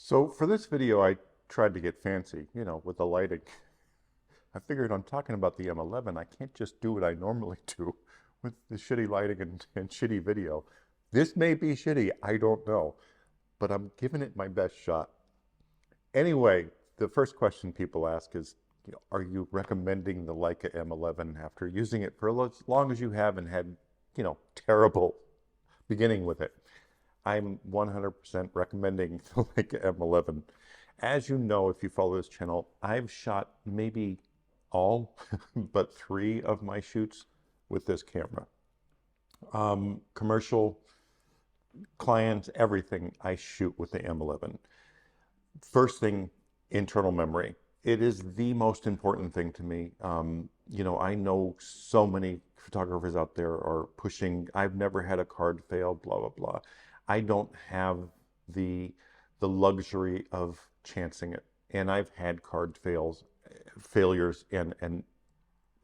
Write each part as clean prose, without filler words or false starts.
So for this video, I tried to get fancy, with the lighting. I figured I'm talking about the M11. I can't just do what I normally do with the shitty lighting and shitty video. This may be shitty, I don't know, but I'm giving it my best shot. Anyway, the first question people ask is, are you recommending the Leica M11 after using it for as long as you have and had, terrible beginning with it? I'm 100% recommending the Leica M11. As you know, if you follow this channel, I've shot maybe all but 3 of my shoots with this camera. Commercial, clients, everything I shoot with the M11. First thing, internal memory. It is the most important thing to me. I know so many photographers out there are pushing, I've never had a card fail, blah, blah, blah. I don't have the luxury of chancing it. And I've had card failures, and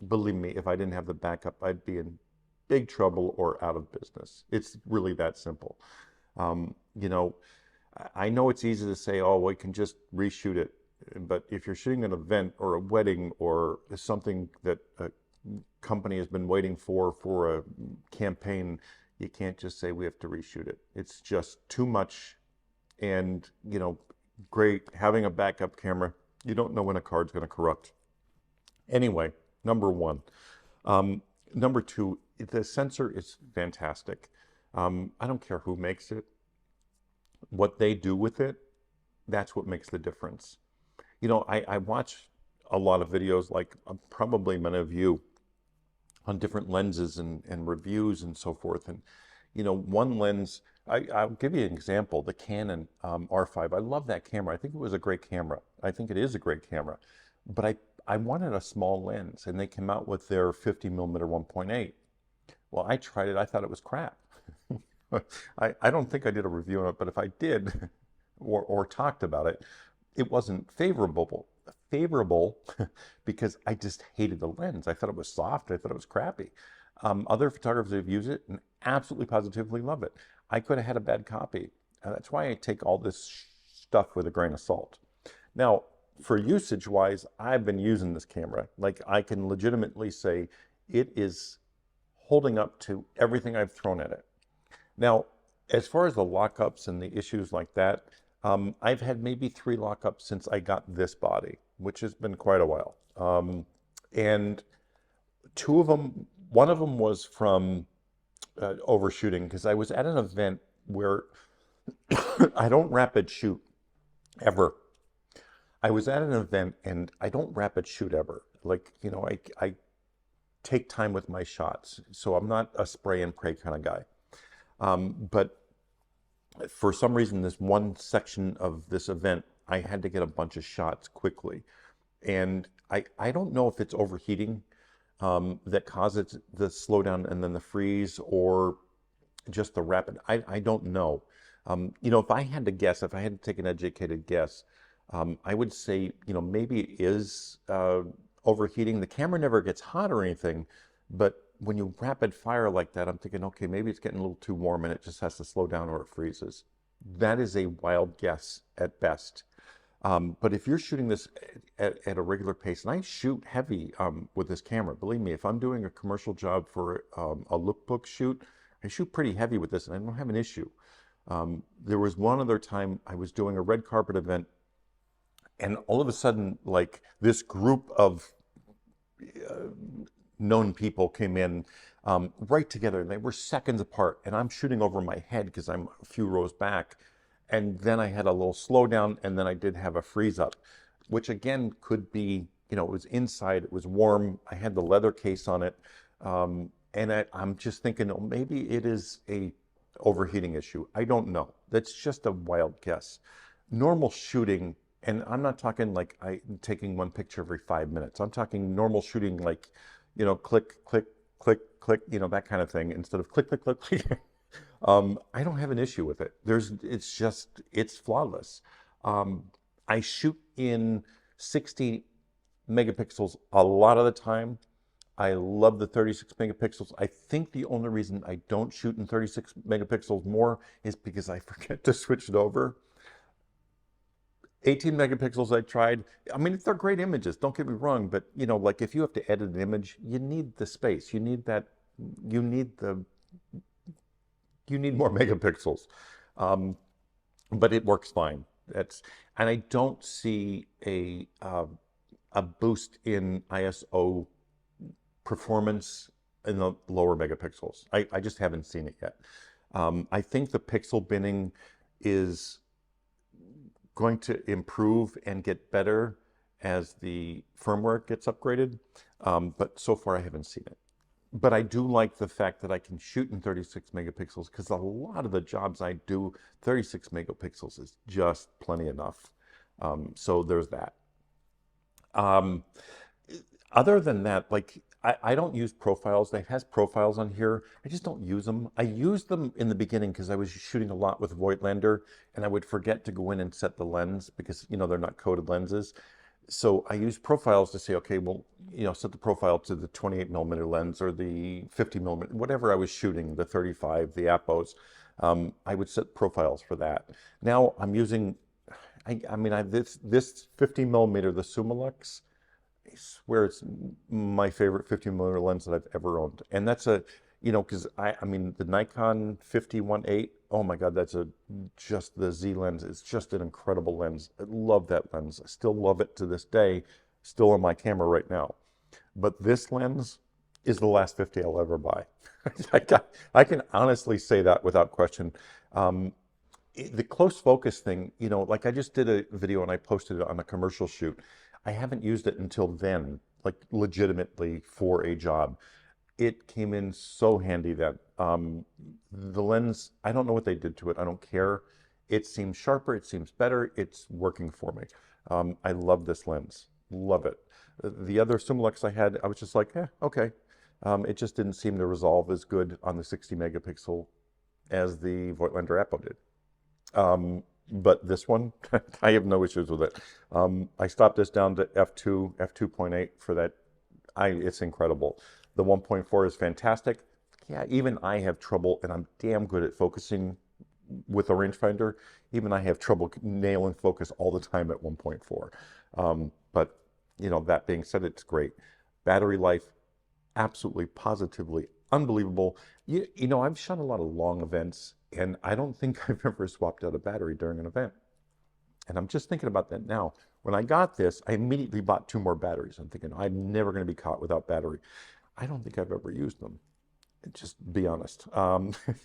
believe me, if I didn't have the backup, I'd be in big trouble or out of business. It's really that simple. I know it's easy to say, oh, we can just reshoot it. But if you're shooting an event or a wedding or something that a company has been waiting for a campaign, you can't just say we have to reshoot it. It's just too much. And, great having a backup camera. You don't know when a card's going to corrupt. Anyway, number one. Number two, the sensor is fantastic. I don't care who makes it. What they do with it, that's what makes the difference. I watch a lot of videos, like probably many of you, on different lenses and reviews and so forth. And, one lens, I'll give you an example, the Canon R5. I love that camera. I think it was a great camera. I think it is a great camera. But I wanted a small lens, and they came out with their 50mm 1.8. Well, I tried it. I thought it was crap. I don't think I did a review on it, but if I did or talked about it, it wasn't favorable because I just hated the lens. I thought it was soft. I thought it was crappy. Other photographers have used it and absolutely positively love it. I could have had a bad copy. That's why I take all this stuff with a grain of salt. Now, for usage-wise, I've been using this camera. Like, I can legitimately say it is holding up to everything I've thrown at it. Now, as far as the lockups and the issues like that, I've had maybe 3 lockups since I got this body, which has been quite a while. And 2 of them, one of them was from overshooting, because I was at an event where I don't rapid shoot ever. I was at an event and I don't rapid shoot ever. Like, I take time with my shots. So I'm not a spray and pray kind of guy. But for some reason, this one section of this event, I had to get a bunch of shots quickly. And I don't know if it's overheating that causes the slowdown and then the freeze, or just the rapid. I don't know. If I had to guess, if I had to take an educated guess, I would say, maybe it is overheating. The camera never gets hot or anything, but when you rapid fire like that, I'm thinking, okay, maybe it's getting a little too warm and it just has to slow down or it freezes. That is a wild guess at best. But if you're shooting this at a regular pace, and I shoot heavy with this camera, believe me, if I'm doing a commercial job for a lookbook shoot, I shoot pretty heavy with this and I don't have an issue. There was one other time I was doing a red carpet event, and all of a sudden, like, this group of known people came in right together. They were seconds apart, and I'm shooting over my head because I'm a few rows back. And then I had a little slowdown, and then I did have a freeze up, which again could be, it was inside, it was warm. I had the leather case on it. And I'm just thinking, oh, maybe it is a overheating issue. I don't know. That's just a wild guess. Normal shooting, and I'm not talking like taking one picture every 5 minutes. I'm talking normal shooting, like, click, click, click, click, that kind of thing, instead of click, click, click, click. I don't have an issue with it. It's flawless. I shoot in 60 megapixels a lot of the time. I love the 36 megapixels. I think the only reason I don't shoot in 36 megapixels more is because I forget to switch it over. 18 megapixels I tried. I mean, they're great images, don't get me wrong, but you know, like if you have to edit an image, you need the space. You need that, you need the, you need more megapixels. Um, but it works fine. That's, and I don't see a boost in ISO performance in the lower megapixels. I just haven't seen it yet. I think the pixel binning is going to improve and get better as the firmware gets upgraded, but so far I haven't seen it. But I do like the fact that I can shoot in 36 megapixels because a lot of the jobs I do, 36 megapixels is just plenty enough. So there's that. Um, Other than that, like I don't use profiles. It has profiles on here. I just don't use them. I used them in the beginning because I was shooting a lot with Voigtlander and I would forget to go in and set the lens because, you know, they're not coded lenses. So I use profiles to say, okay, well, you know, set the profile to the 28 millimeter lens or the 50 millimeter, whatever I was shooting, the 35, the Apos. I would set profiles for that. Now I'm using, this 50 millimeter, the Summilux, I swear it's my favorite 50 millimeter lens that I've ever owned. And that's a, you know, because I mean, the Nikon 50-1.8, oh my God, that's just the Z lens. It's just an incredible lens. I love that lens. I still love it to this day, still on my camera right now. But this lens is the last 50 I'll ever buy. I can honestly say that without question. The close focus thing, you know, like I just did a video and I posted it on a commercial shoot. I haven't used it until then, like legitimately for a job. It came in so handy then. The lens, I don't know what they did to it. I don't care. It seems sharper. It seems better. It's working for me. I love this lens. Love it. The other Summilux I had, I was just like, okay. It just didn't seem to resolve as good on the 60 megapixel as the Voigtlander Apo did. But this one, I have no issues with it. I stopped this down to f2, f2.8 for that. It's incredible. The 1.4 is fantastic. Yeah, even I have trouble, and I'm damn good at focusing with a rangefinder. Even I have trouble nailing focus all the time at 1.4. But, you know, that being said, it's great. Battery life, absolutely, positively unbelievable. You know, I've shot a lot of long events, and I don't think I've ever swapped out a battery during an event. And I'm just thinking about that now. When I got this, I immediately bought 2 more batteries. I'm thinking, I'm never going to be caught without battery. I don't think I've ever used them. Just be honest.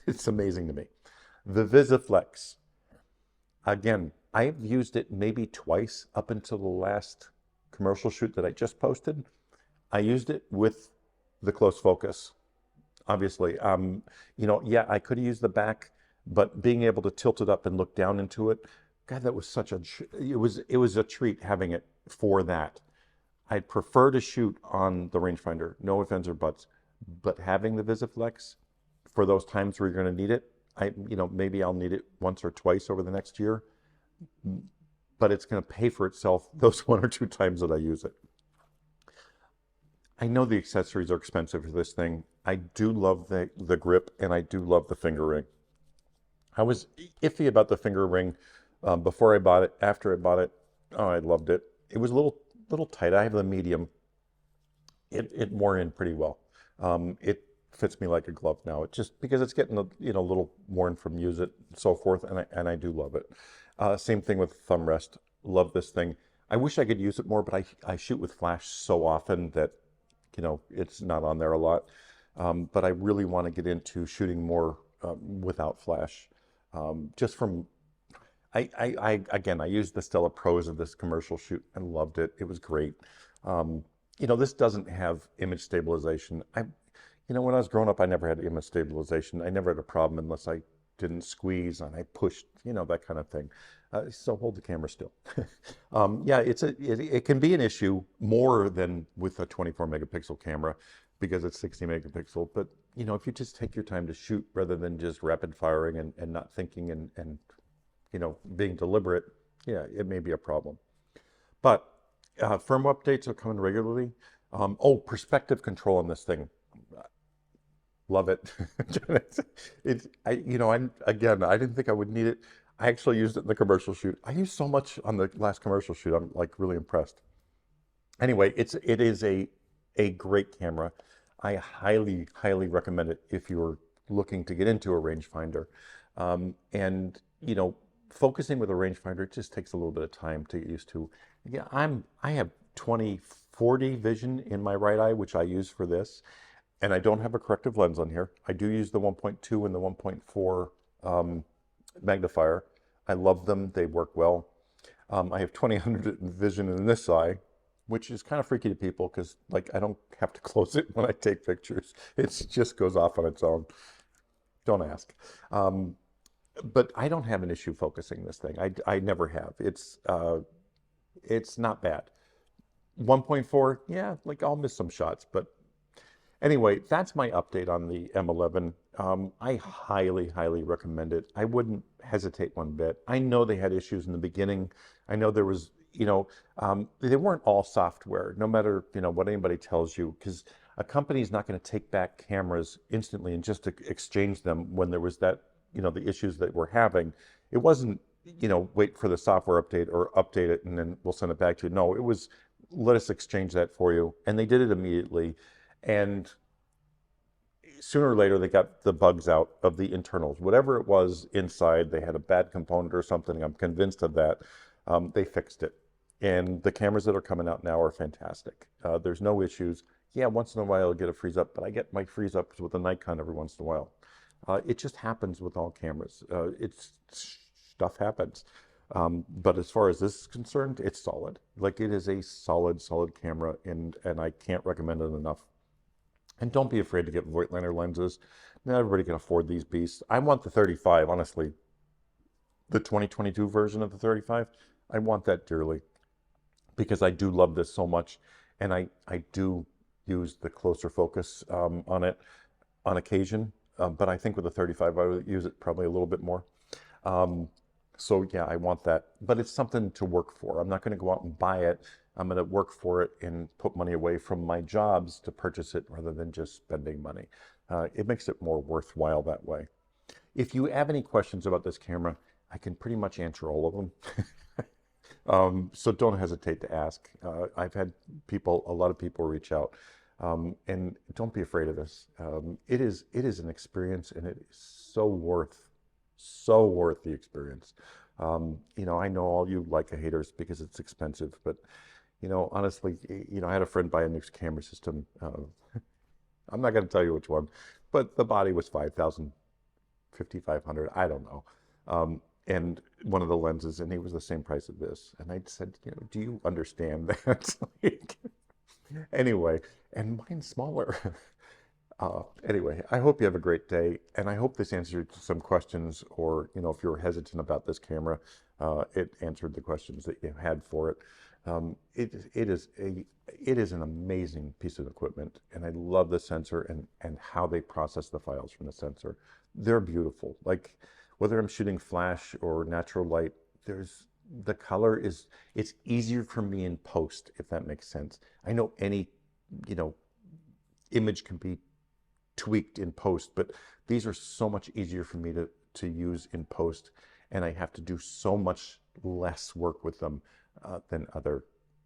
It's amazing to me. The VisiFlex. Again, I've used it maybe twice up until the last commercial shoot that I just posted. I used it with the close focus, obviously. You know, yeah, I could have used the back, but being able to tilt it up and look down into it, God, that was such a, it was a treat having it for that. I'd prefer to shoot on the rangefinder, no ifs or buts, but having the VisiFlex for those times where you're going to need it, you know, maybe I'll need it once or twice over the next year, but it's going to pay for itself those 1 or 2 times that I use it. I know the accessories are expensive for this thing. I do love the grip, and I do love the finger ring. I was iffy about the finger ring before I bought it. After I bought it, oh, I loved it. It was a little tight. I have the medium. It wore in pretty well. It fits me like a glove now. It just because it's getting a little worn from use it and so forth, and I do love it. Same thing with thumb rest. Love this thing. I wish I could use it more, but I shoot with flash so often that, you know, it's not on there a lot. But I really want to get into shooting more without flash. Just from, again, I used the Stella Pros of this commercial shoot and loved it. It was great. You know, this doesn't have image stabilization. You know, when I was growing up, I never had image stabilization. I never had a problem unless I didn't squeeze and I pushed, you know, that kind of thing. So hold the camera still. Yeah, it can be an issue more than with a 24 megapixel camera because it's 60 megapixel. But, you know, if you just take your time to shoot rather than just rapid firing and not thinking and, you know, being deliberate, yeah, it may be a problem. But firmware updates are coming regularly. Oh, perspective control on this thing. Love it. You know, I didn't think I would need it. I actually used it in the commercial shoot. I used so much on the last commercial shoot. I'm like really impressed. Anyway, it is a great camera. I highly recommend it if you're looking to get into a rangefinder. And you know, focusing with a rangefinder, it just takes a little bit of time to get used to. Yeah, I have 20/40 vision in my right eye, which I use for this, and I don't have a corrective lens on here. I do use the 1.2 and the 1.4 magnifier. I love them. They work well. I have 20/100 vision in this eye, which is kind of freaky to people because like I don't have to close it when I take pictures. It just goes off on its own. Don't ask. But I don't have an issue focusing this thing. I never have. It's not bad. 1.4, yeah, like I'll miss some shots, but anyway, that's my update on the M11. I highly recommend it. I wouldn't hesitate one bit. I know they had issues in the beginning. I know there was, they weren't all software, no matter, what anybody tells you, because a company is not going to take back cameras instantly and just exchange them when there was that, the issues that we're having. It wasn't, wait for the software update or update it and then we'll send it back to you. No, it was, let us exchange that for you. And they did it immediately. And sooner or later, they got the bugs out of the internals. Whatever it was inside, they had a bad component or something. I'm convinced of that. They fixed it. And the cameras that are coming out now are fantastic. There's no issues. Yeah, once in a while I'll get a freeze up, but I get my freeze ups with the Nikon every once in a while. It just happens with all cameras. Stuff happens. But as far as this is concerned, it's solid. Like it is a solid camera, and I can't recommend it enough. And don't be afraid to get Voigtlander lenses. Not everybody can afford these beasts. I want the 35, honestly. The 2022 version of the 35, I want that dearly because I do love this so much. And I do use the closer focus on it on occasion. But I think with the 35, I would use it probably a little bit more. So yeah, I want that. But it's something to work for. I'm not going to go out and buy it. I'm going to work for it and put money away from my jobs to purchase it rather than just spending money. It makes it more worthwhile that way. If you have any questions about this camera, I can pretty much answer all of them. So don't hesitate to ask. I've had a lot of people reach out. And don't be afraid of this. It is an experience, and it is so worth the experience. I know all you Leica haters because it's expensive, but honestly, I had a friend buy a new camera system. I'm not going to tell you which one, but the body was 5,000, 5,500, I don't know. And one of the lenses, and he was the same price as this. And I said, do you understand that? Anyway, and mine's smaller. Anyway, I hope you have a great day, and I hope this answered some questions, or if you were hesitant about this camera, it answered the questions that you had for it. It is an amazing piece of equipment, and I love the sensor and how they process the files from the sensor. They're beautiful. Like whether I'm shooting flash or natural light, the color it's easier for me in post, if that makes sense. I know any image can be tweaked in post, but these are so much easier for me to use in post, and I have to do so much less work with them than other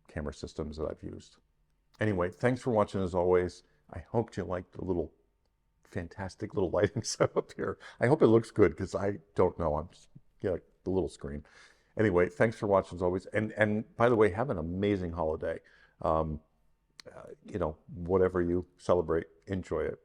camera systems that I've used. Anyway, thanks for watching as always. I hope you liked the little fantastic little lighting setup here. I hope it looks good because I don't know. I'm just the little screen. Anyway, thanks for watching as always. And by the way, have an amazing holiday. Whatever you celebrate, enjoy it.